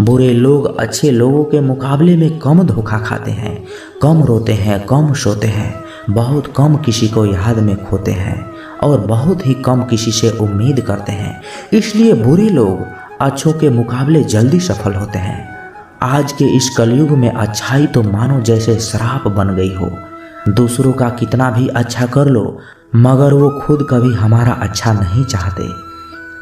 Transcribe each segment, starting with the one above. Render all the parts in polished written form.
बुरे लोग अच्छे लोगों के मुकाबले में कम धोखा खाते हैं, कम रोते हैं, कम सोते हैं, बहुत कम किसी को याद में खोते हैं और बहुत ही कम किसी से उम्मीद करते हैं। इसलिए बुरे लोग अच्छों के मुकाबले जल्दी सफल होते हैं। आज के इस कलयुग में अच्छाई तो मानो जैसे श्राप बन गई हो। दूसरों का कितना भी अच्छा कर लो मगर वो खुद कभी हमारा अच्छा नहीं चाहते।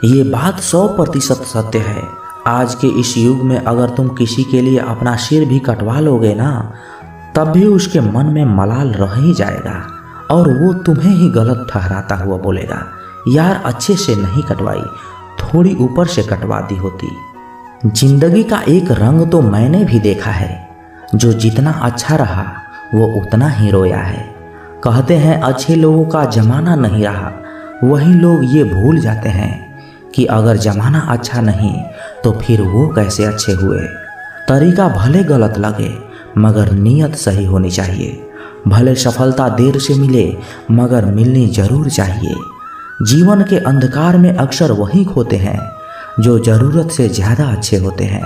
ये बात 100% सत्य है। आज के इस युग में अगर तुम किसी के लिए अपना सिर भी कटवा लोगे ना, तब भी उसके मन में मलाल रह ही जाएगा और वो तुम्हें ही गलत ठहराता हुआ बोलेगा, यार अच्छे से नहीं कटवाई, थोड़ी ऊपर से कटवा दी होती। जिंदगी का एक रंग तो मैंने भी देखा है, जो जितना अच्छा रहा वो उतना ही रोया है। कहते हैं अच्छे लोगों का जमाना नहीं रहा, वही लोग ये भूल जाते हैं कि अगर जमाना अच्छा नहीं तो फिर वो कैसे अच्छे हुए। तरीका भले गलत लगे मगर नीयत सही होनी चाहिए। भले सफलता देर से मिले मगर मिलनी जरूर चाहिए। जीवन के अंधकार में अक्सर वही खोते हैं जो जरूरत से ज़्यादा अच्छे होते हैं।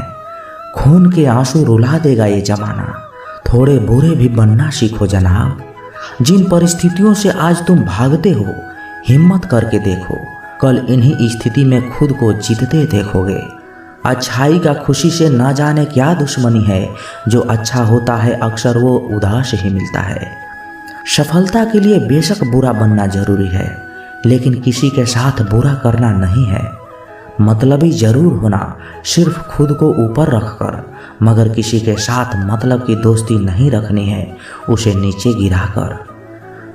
खून के आंसू रुला देगा ये जमाना, थोड़े बुरे भी बनना सीखो जनाब। जिन परिस्थितियों से आज तुम भागते हो, हिम्मत करके देखो, कल इन्हीं स्थिति में खुद को जीतते देखोगे। अच्छाई का खुशी से ना जाने क्या दुश्मनी है, जो अच्छा होता है अक्सर वो उदास ही मिलता है। सफलता के लिए बेशक बुरा बनना जरूरी है, लेकिन किसी के साथ बुरा करना नहीं है। मतलबी जरूर होना, सिर्फ खुद को ऊपर रखकर, मगर किसी के साथ मतलब की दोस्ती नहीं रखनी है, उसे नीचे गिराकर।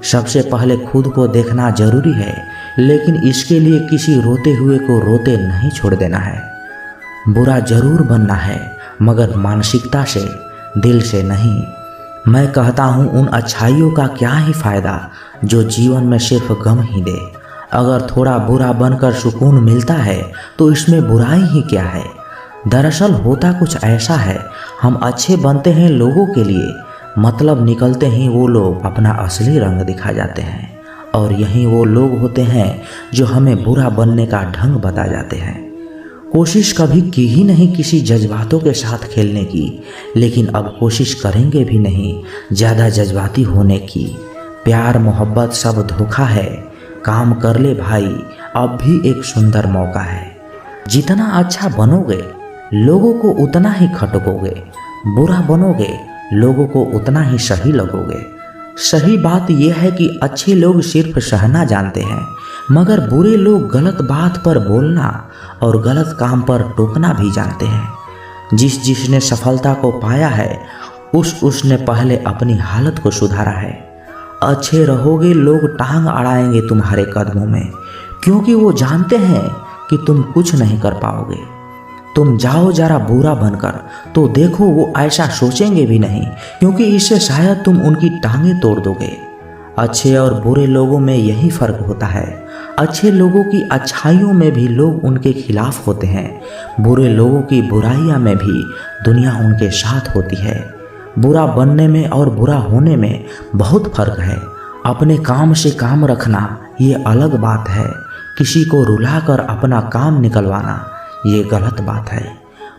सबसे पहले खुद को देखना जरूरी है, लेकिन इसके लिए किसी रोते हुए को रोते नहीं छोड़ देना है। बुरा जरूर बनना है मगर मानसिकता से, दिल से नहीं। मैं कहता हूँ उन अच्छाइयों का क्या ही फायदा जो जीवन में सिर्फ गम ही दे। अगर थोड़ा बुरा बनकर सुकून मिलता है तो इसमें बुराई ही क्या है। दरअसल होता कुछ ऐसा है, हम अच्छे बनते हैं लोगों के लिए, मतलब निकलते ही वो लोग अपना असली रंग दिखा जाते हैं, और यही वो लोग होते हैं जो हमें बुरा बनने का ढंग बता जाते हैं। कोशिश कभी की ही नहीं किसी जज्बातों के साथ खेलने की, लेकिन अब कोशिश करेंगे भी नहीं ज़्यादा जज्बाती होने की। प्यार मोहब्बत सब धोखा है, काम कर ले भाई, अब भी एक सुंदर मौका है। जितना अच्छा बनोगे लोगों को उतना ही खटकोगे, बुरा बनोगे लोगों को उतना ही सही लगोगे। सही बात यह है कि अच्छे लोग सिर्फ सहना जानते हैं, मगर बुरे लोग गलत बात पर बोलना और गलत काम पर टोकना भी जानते हैं। जिसने सफलता को पाया है उसने पहले अपनी हालत को सुधारा है। अच्छे रहोगे लोग टांग अड़ाएंगे तुम्हारे कदमों में, क्योंकि वो जानते हैं कि तुम कुछ नहीं कर पाओगे। तुम जाओ जरा बुरा बनकर तो देखो वो ऐसा सोचेंगे भी नहीं, क्योंकि इससे शायद तुम उनकी टांगें तोड़ दोगे। अच्छे और बुरे लोगों में यही फर्क होता है। अच्छे लोगों की अच्छाइयों में भी लोग उनके खिलाफ होते हैं, बुरे लोगों की बुराइयां में भी दुनिया उनके साथ होती है। बुरा बनने में और बुरा होने में बहुत फर्क है। अपने काम से काम रखना ये अलग बात है, किसी को रुलाकर अपना काम निकलवाना ये गलत बात है।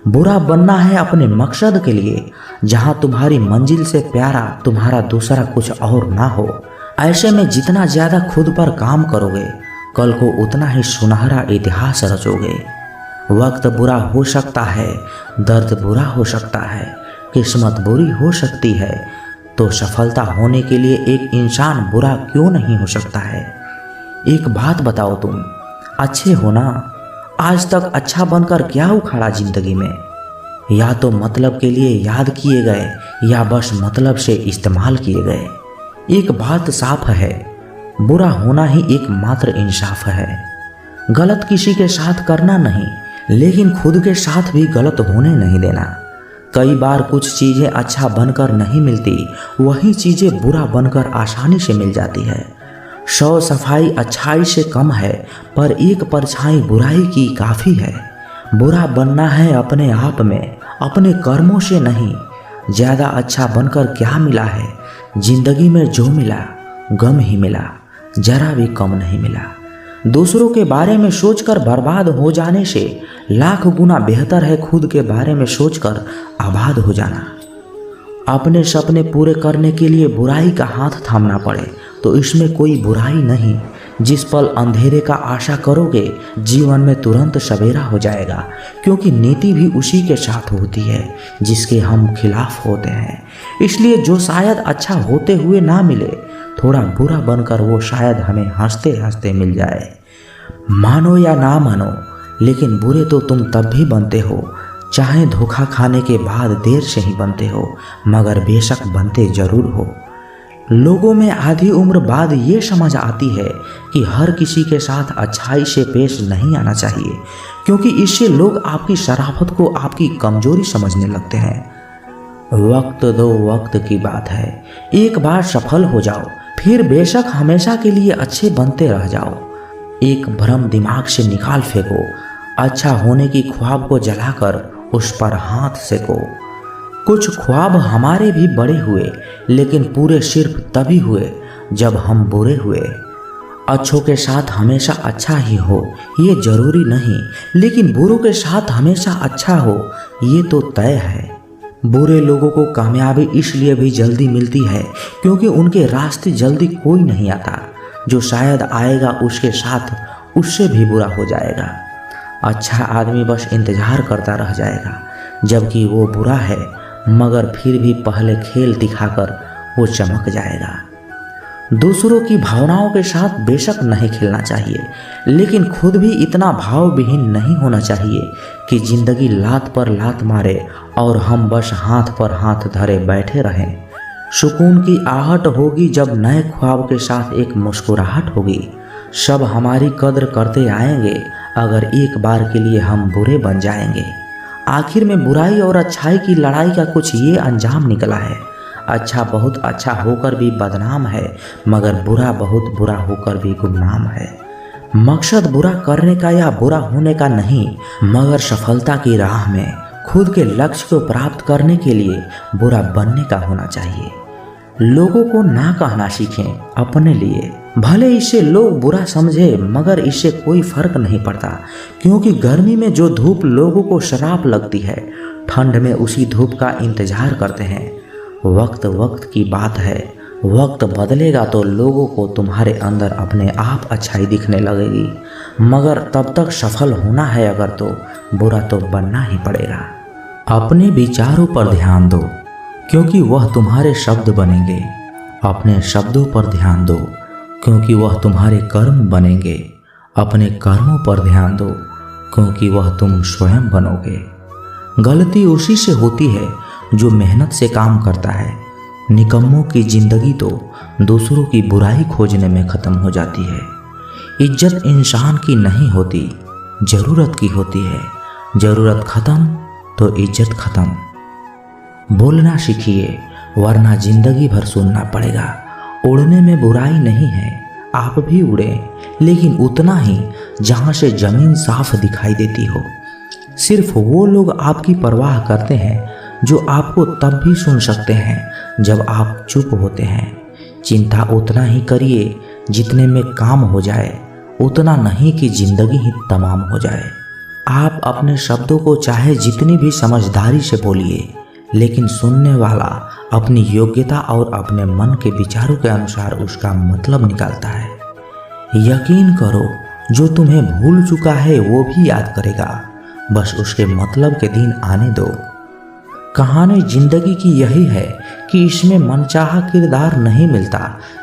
बुरा बनना है अपने मकसद के लिए, जहां तुम्हारी मंजिल से प्यारा तुम्हारा दूसरा कुछ और ना हो। ऐसे में जितना ज़्यादा खुद पर काम करोगे, कल को उतना ही सुनहरा इतिहास रचोगे। वक्त बुरा हो सकता है, दर्द बुरा हो सकता है, किस्मत बुरी हो सकती है, तो सफलता होने के लिए एक इंसान बुरा क्यों नहीं हो सकता है। एक बात बताओ, तुम अच्छे हो ना? आज तक अच्छा बनकर क्या उखाड़ा जिंदगी में? या तो मतलब के लिए याद किए गए या बस मतलब से इस्तेमाल किए गए। एक बात साफ है, बुरा होना ही एकमात्र इंसाफ है। गलत किसी के साथ करना नहीं, लेकिन खुद के साथ भी गलत होने नहीं देना। कई बार कुछ चीज़ें अच्छा बनकर नहीं मिलती, वही चीज़ें बुरा बनकर आसानी से मिल जाती है। 100 सफाई अच्छाई से कम है, पर एक परछाई बुराई की काफ़ी है। बुरा बनना है अपने आप में, अपने कर्मों से नहीं। ज़्यादा अच्छा बनकर क्या मिला है? जिंदगी में जो मिला गम ही मिला, जरा भी कम नहीं मिला। दूसरों के बारे में सोचकर बर्बाद हो जाने से लाख गुना बेहतर है खुद के बारे में सोचकर आबाद हो जाना। अपने सपने पूरे करने के लिए बुराई का हाथ थामना पड़े तो इसमें कोई बुराई नहीं। जिस पल अंधेरे का आशा करोगे जीवन में तुरंत सवेरा हो जाएगा, क्योंकि नीति भी उसी के साथ होती है जिसके हम खिलाफ होते हैं। इसलिए जो शायद अच्छा होते हुए ना मिले, थोड़ा बुरा बनकर वो शायद हमें हंसते हंसते मिल जाए। मानो या ना मानो, लेकिन बुरे तो तुम तब भी बनते हो, चाहे धोखा खाने के बाद देर से ही बनते हो, मगर बेशक बनते जरूर हो। लोगों में आधी उम्र बाद ये समझ आती है कि हर किसी के साथ अच्छाई से पेश नहीं आना चाहिए, क्योंकि इससे लोग आपकी शराफत को आपकी कमजोरी समझने लगते हैं। वक्त दो, वक्त की बात है। एक बार सफल हो जाओ, फिर बेशक हमेशा के लिए अच्छे बनते रह जाओ। एक भ्रम दिमाग से निकाल फेंको, अच्छा होने की ख्वाब को जलाकर उस पर हाथ सेको। कुछ ख्वाब हमारे भी बड़े हुए, लेकिन पूरे सिर्फ तभी हुए जब हम बुरे हुए। अच्छों के साथ हमेशा अच्छा ही हो ये जरूरी नहीं, लेकिन बुरों के साथ हमेशा अच्छा हो ये तो तय है। बुरे लोगों को कामयाबी इसलिए भी जल्दी मिलती है क्योंकि उनके रास्ते जल्दी कोई नहीं आता। जो शायद आएगा उसके साथ उससे भी बुरा हो जाएगा। अच्छा आदमी बस इंतजार करता रह जाएगा, जबकि वो बुरा है मगर फिर भी पहले खेल दिखाकर वो चमक जाएगा। दूसरों की भावनाओं के साथ बेशक नहीं खेलना चाहिए, लेकिन खुद भी इतना भाव विहीन नहीं होना चाहिए कि जिंदगी लात पर लात मारे और हम बस हाथ पर हाथ धरे बैठे रहें। सुकून की आहट होगी जब नए ख्वाब के साथ एक मुस्कुराहट होगी। सब हमारी कद्र करते आएंगे अगर एक बार के लिए हम बुरे बन जाएंगे। आखिर में बुराई और अच्छाई की लड़ाई का कुछ ये अंजाम निकला है। अच्छा बहुत अच्छा होकर भी बदनाम है, मगर बुरा बहुत बुरा होकर भी गुमनाम है। मकसद बुरा करने का या बुरा होने का नहीं, मगर सफलता की राह में खुद के लक्ष्य को प्राप्त करने के लिए बुरा बनने का होना चाहिए। लोगों को ना कहना सीखें अपने लिए। भले इससे लोग बुरा समझे, मगर इससे कोई फर्क नहीं पड़ता, क्योंकि गर्मी में जो धूप लोगों को शराब लगती है, ठंड में उसी धूप का इंतजार करते हैं। वक्त वक्त की बात है, वक्त बदलेगा तो लोगों को तुम्हारे अंदर अपने आप अच्छाई दिखने लगेगी, मगर तब तक सफल होना है अगर तो बुरा तो बनना ही पड़ेगा। अपने विचारों पर ध्यान दो, क्योंकि वह तुम्हारे शब्द बनेंगे। अपने शब्दों पर ध्यान दो, क्योंकि वह तुम्हारे कर्म बनेंगे। अपने कर्मों पर ध्यान दो, क्योंकि वह तुम स्वयं बनोगे। गलती उसी से होती है जो मेहनत से काम करता है। निकम्मों की जिंदगी तो दूसरों की बुराई खोजने में ख़त्म हो जाती है। इज्जत इंसान की नहीं होती, ज़रूरत की होती है। ज़रूरत ख़त्म तो इज्जत ख़त्म। बोलना सीखिए, वरना जिंदगी भर सुनना पड़ेगा। उड़ने में बुराई नहीं है, आप भी उड़े, लेकिन उतना ही जहाँ से ज़मीन साफ दिखाई देती हो। सिर्फ वो लोग आपकी परवाह करते हैं जो आपको तब भी सुन सकते हैं जब आप चुप होते हैं। चिंता उतना ही करिए जितने में काम हो जाए, उतना नहीं कि जिंदगी ही तमाम हो जाए। आप अपने शब्दों को चाहे जितनी भी समझदारी से बोलिए, लेकिन सुनने वाला अपनी योग्यता और अपने मन के विचारों के अनुसार उसका मतलब निकालता है। यकीन करो, जो तुम्हें भूल चुका है वो भी याद करेगा, बस उसके मतलब के दिन आने दो। कहानी जिंदगी की यही है कि इसमें मनचाहा किरदार नहीं मिलता।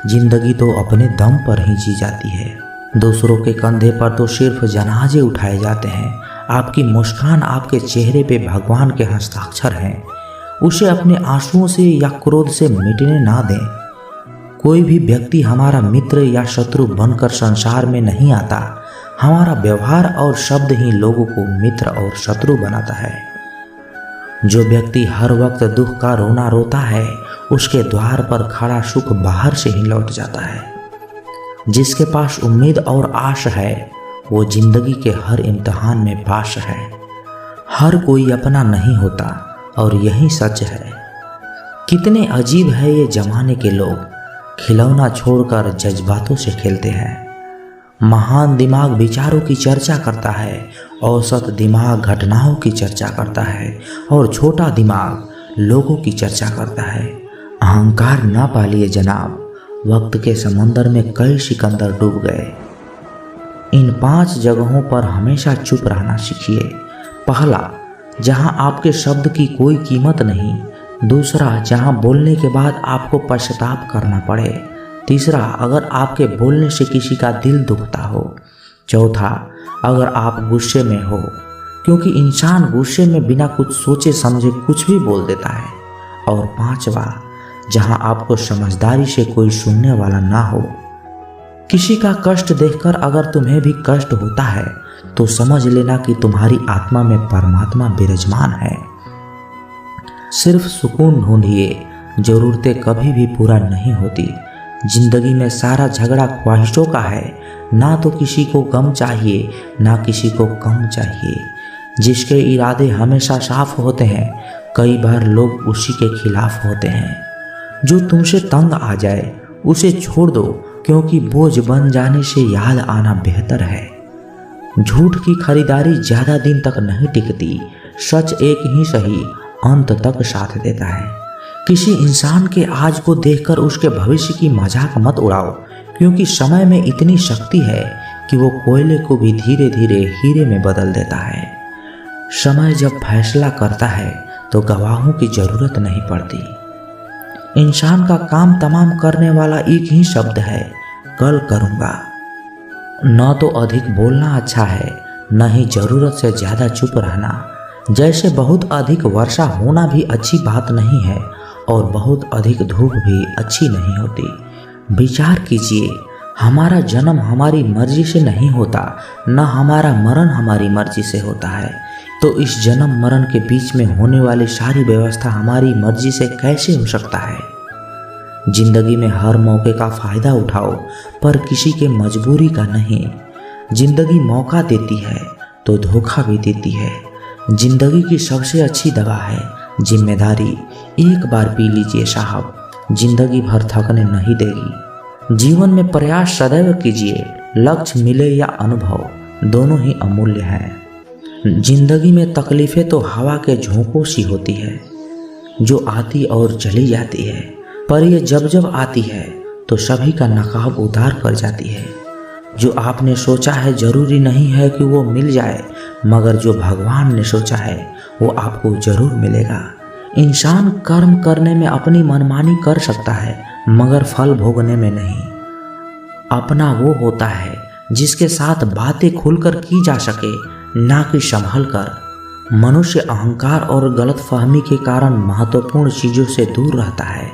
जिंदगी तो अपने दम पर ही जी जाती है। दूसरों के कंधे पर तो सिर्फ जनाजे उठाए जाते हैं। आपकी मुस्कान, आपके चेहरे पे भगवान के हस्ताक्षर हैं। उसे अपने आंसुओं से या क्रोध से मिटने ना दें। कोई भी व्यक्ति हमारा मित्र या शत्रु बनकर संसार में नहीं आता। हमारा व्यवहार और शब्द ही लोगों को मित्र और शत्रु बनाता है। जो व्यक्ति हर वक्त दुख का रोना रोता है, उसके द्वार पर खड़ा सुख बाहर से ही लौट जाता है। जिसके पास उम्मीद और आश है, वो जिंदगी के हर इम्तिहान में पास है। हर कोई अपना नहीं होता और यही सच है। कितने अजीब है ये जमाने के लोग, खिलौना छोड़कर जज्बातों से खेलते हैं। महान दिमाग विचारों की चर्चा करता है, औसत दिमाग घटनाओं की चर्चा करता है और छोटा दिमाग लोगों की चर्चा करता है। अहंकार ना पालिए जनाब, वक्त के समंदर में कई सिकंदर डूब गए। इन 5 जगहों पर हमेशा चुप रहना सीखिए। पहला, जहां आपके शब्द की कोई कीमत नहीं। दूसरा, जहां बोलने के बाद आपको पश्चाताप करना पड़े। तीसरा, अगर आपके बोलने से किसी का दिल दुखता हो। चौथा, अगर आप गुस्से में हो, क्योंकि इंसान गुस्से में बिना कुछ सोचे समझे कुछ भी बोल देता है। और पांचवा, जहां आपको समझदारी से कोई सुनने वाला ना हो। किसी का कष्ट देखकर अगर तुम्हें भी कष्ट होता है तो समझ लेना कि तुम्हारी आत्मा में परमात्मा विराजमान है। सिर्फ सुकून ढूंढिए, जरूरतें कभी भी पूरा नहीं होती। जिंदगी में सारा झगड़ा ख्वाहिशों का है, ना तो किसी को गम चाहिए ना किसी को कम चाहिए। जिसके इरादे हमेशा साफ होते हैं, कई बार लोग उसी के खिलाफ होते हैं। जो तुमसे तंग आ जाए उसे छोड़ दो, क्योंकि बोझ बन जाने से याद आना बेहतर है। झूठ की खरीदारी ज्यादा दिन तक नहीं टिकती, सच एक ही सही अंत तक साथ देता है। किसी इंसान के आज को देखकर उसके भविष्य की मजाक मत उड़ाओ, क्योंकि समय में इतनी शक्ति है कि वो कोयले को भी धीरे धीरे हीरे में बदल देता है। समय जब फैसला करता है तो गवाहों की जरूरत नहीं पड़ती। इंसान का काम तमाम करने वाला एक ही शब्द है, कल करूँगा। न तो अधिक बोलना अच्छा है, न ही जरूरत से ज़्यादा चुप रहना। जैसे बहुत अधिक वर्षा होना भी अच्छी बात नहीं है और बहुत अधिक धूप भी अच्छी नहीं होती। विचार कीजिए, हमारा जन्म हमारी मर्जी से नहीं होता, न हमारा मरण हमारी मर्जी से होता है। तो इस जन्म मरण के बीच में होने वाली सारी व्यवस्था हमारी मर्जी से कैसे हो सकता है? जिंदगी में हर मौके का फायदा उठाओ, पर किसी के मजबूरी का नहीं। जिंदगी मौका देती है तो धोखा भी देती है। जिंदगी की सबसे अच्छी दवा है जिम्मेदारी। एक बार पी लीजिए साहब, जिंदगी भर थकने नहीं देगी। जीवन में प्रयास सदैव कीजिए, लक्ष्य मिले या अनुभव, दोनों ही अमूल्य हैं। जिंदगी में तकलीफें तो हवा के झोंकों सी होती है, जो आती और चली जाती है, पर ये जब जब आती है तो सभी का नकाब उतार कर जाती है। जो आपने सोचा है जरूरी नहीं है कि वो मिल जाए, मगर जो भगवान ने सोचा है वो आपको जरूर मिलेगा। इंसान कर्म करने में अपनी मनमानी कर सकता है, मगर फल भोगने में नहीं। अपना वो होता है जिसके साथ बातें खुलकर की जा सके, ना कि संभल कर। मनुष्य अहंकार और गलतफहमी के कारण महत्वपूर्ण चीज़ों से दूर रहता है।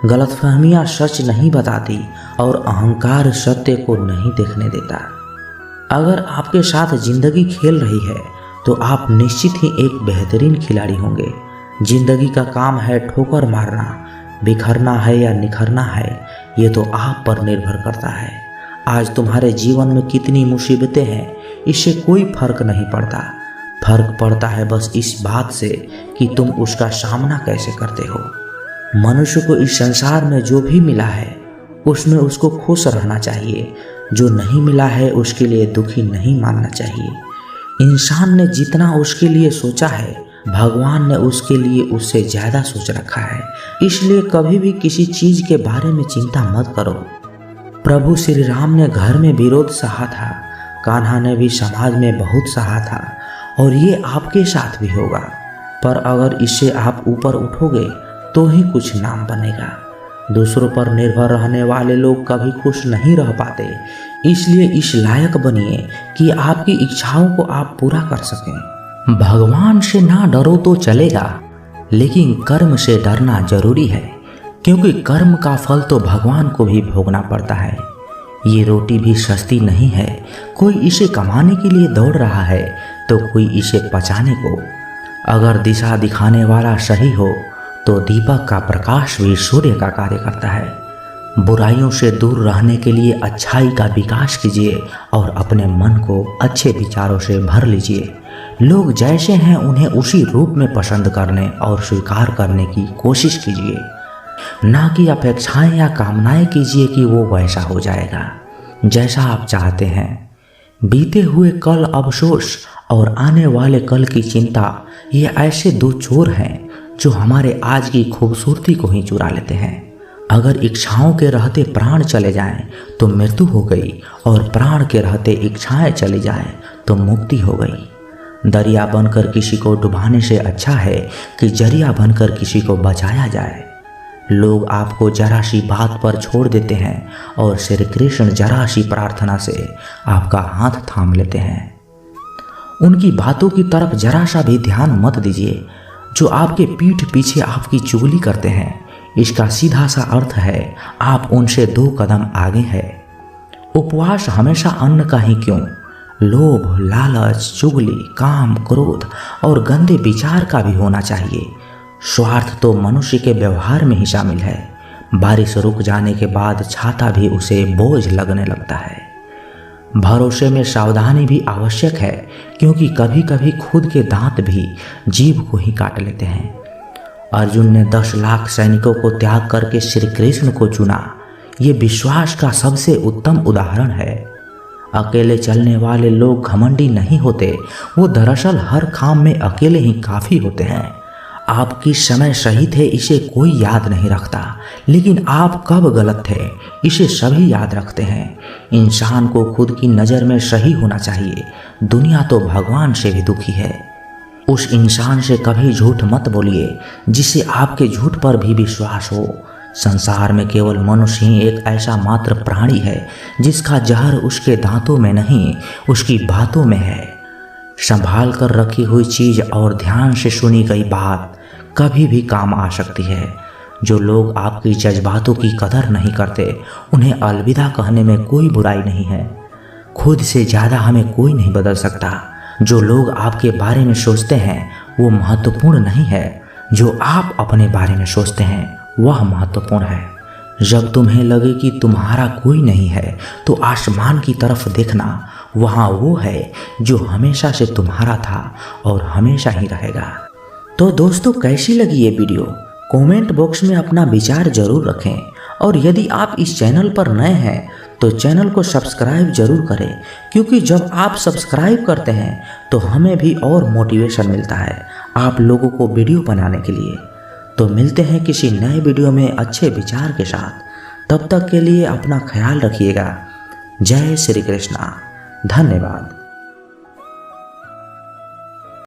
गलतफहमियां सच नहीं बताती और अहंकार सत्य को नहीं देखने देता। अगर आपके साथ जिंदगी खेल रही है तो आप निश्चित ही एक बेहतरीन खिलाड़ी होंगे। जिंदगी का काम है ठोकर मारना, बिखरना है या निखरना है, ये तो आप पर निर्भर करता है। आज तुम्हारे जीवन में कितनी मुसीबतें हैं, इससे कोई फर्क नहीं पड़ता। फर्क पड़ता है बस इस बात से कि तुम उसका सामना कैसे करते हो। मनुष्य को इस संसार में जो भी मिला है उसमें उसको खुश रहना चाहिए। जो नहीं मिला है उसके लिए दुखी नहीं मानना चाहिए। इंसान ने जितना उसके लिए सोचा है, भगवान ने उसके लिए उससे ज़्यादा सोच रखा है। इसलिए कभी भी किसी चीज़ के बारे में चिंता मत करो। प्रभु श्री राम ने घर में विरोध सहा था, कान्हा ने भी समाज में बहुत सहा था, और ये आपके साथ भी होगा। पर अगर इससे आप ऊपर उठोगे तो ही कुछ नाम बनेगा। दूसरों पर निर्भर रहने वाले लोग कभी खुश नहीं रह पाते। इसलिए इस लायक बनिए कि आपकी इच्छाओं को आप पूरा कर सकें। भगवान से ना डरो तो चलेगा, लेकिन कर्म से डरना जरूरी है, क्योंकि कर्म का फल तो भगवान को भी भोगना पड़ता है। ये रोटी भी सस्ती नहीं है। कोई इसे कमाने के लिए दौड़ रहा है तो कोई इसे पचाने को। अगर दिशा दिखाने वाला सही हो तो दीपक का प्रकाश भी सूर्य का कार्य करता है। बुराइयों से दूर रहने के लिए अच्छाई का विकास कीजिए और अपने मन को अच्छे विचारों से भर लीजिए। लोग जैसे हैं उन्हें उसी रूप में पसंद करने और स्वीकार करने की कोशिश कीजिए, ना कि अपेक्षाएं या कामनाएं कीजिए कि वो वैसा हो जाएगा। जैसा आप चाहते हैं। बीते हुए कल अफसोस और आने वाले कल की चिंता, ये ऐसे दो चोर हैं जो हमारे आज की खूबसूरती को ही चुरा लेते हैं। अगर इच्छाओं के रहते प्राण चले जाएं तो मृत्यु हो गई, और प्राण के रहते इच्छाएं चली जाएं तो मुक्ति हो गई। दरिया बनकर किसी को डुबाने से अच्छा है कि जरिया बनकर किसी को बचाया जाए। लोग आपको जरा सी बात पर छोड़ देते हैं और श्री कृष्ण जरा सी प्रार्थना से आपका हाथ थाम लेते हैं। उनकी बातों की तरफ जरा सा भी ध्यान मत दीजिए जो आपके पीठ पीछे आपकी चुगली करते हैं। इसका सीधा सा अर्थ है आप उनसे 2 कदम आगे हैं। उपवास हमेशा अन्न का ही क्यों, लोभ, लालच, चुगली, काम, क्रोध और गंदे विचार का भी होना चाहिए। स्वार्थ तो मनुष्य के व्यवहार में ही शामिल है। बारिश रुक जाने के बाद छाता भी उसे बोझ लगने लगता है। भरोसे में सावधानी भी आवश्यक है, क्योंकि कभी कभी खुद के दांत भी जीभ को ही काट लेते हैं। अर्जुन ने 10 लाख सैनिकों को त्याग करके श्री कृष्ण को चुना। ये विश्वास का सबसे उत्तम उदाहरण है। अकेले चलने वाले लोग घमंडी नहीं होते, वो दरअसल हर काम में अकेले ही काफ़ी होते हैं। आप किस समय सही थे इसे कोई याद नहीं रखता, लेकिन आप कब गलत थे इसे सभी याद रखते हैं। इंसान को खुद की नज़र में सही होना चाहिए। दुनिया तो भगवान से भी दुखी है। उस इंसान से कभी झूठ मत बोलिए जिससे आपके झूठ पर भी विश्वास हो। संसार में केवल मनुष्य ही एक ऐसा मात्र प्राणी है जिसका जहर उसके दांतों में नहीं, उसकी बातों में है। संभाल कर रखी हुई चीज़ और ध्यान से सुनी गई बात कभी भी काम आ सकती है। जो लोग आपकी जज्बातों की कदर नहीं करते, उन्हें अलविदा कहने में कोई बुराई नहीं है। खुद से ज़्यादा हमें कोई नहीं बदल सकता। जो लोग आपके बारे में सोचते हैं वो महत्वपूर्ण नहीं है, जो आप अपने बारे में सोचते हैं वह महत्वपूर्ण है। जब तुम्हें लगे कि तुम्हारा कोई नहीं है तो आसमान की तरफ देखना, वहाँ वो है जो हमेशा से तुम्हारा था और हमेशा ही रहेगा। तो दोस्तों, कैसी लगी ये वीडियो? कमेंट बॉक्स में अपना विचार जरूर रखें, और यदि आप इस चैनल पर नए हैं तो चैनल को सब्सक्राइब जरूर करें, क्योंकि जब आप सब्सक्राइब करते हैं तो हमें भी और मोटिवेशन मिलता है आप लोगों को वीडियो बनाने के लिए। तो मिलते हैं किसी नए वीडियो में अच्छे विचार के साथ। तब तक के लिए अपना ख्याल रखिएगा। जय श्री कृष्णा। धन्यवाद।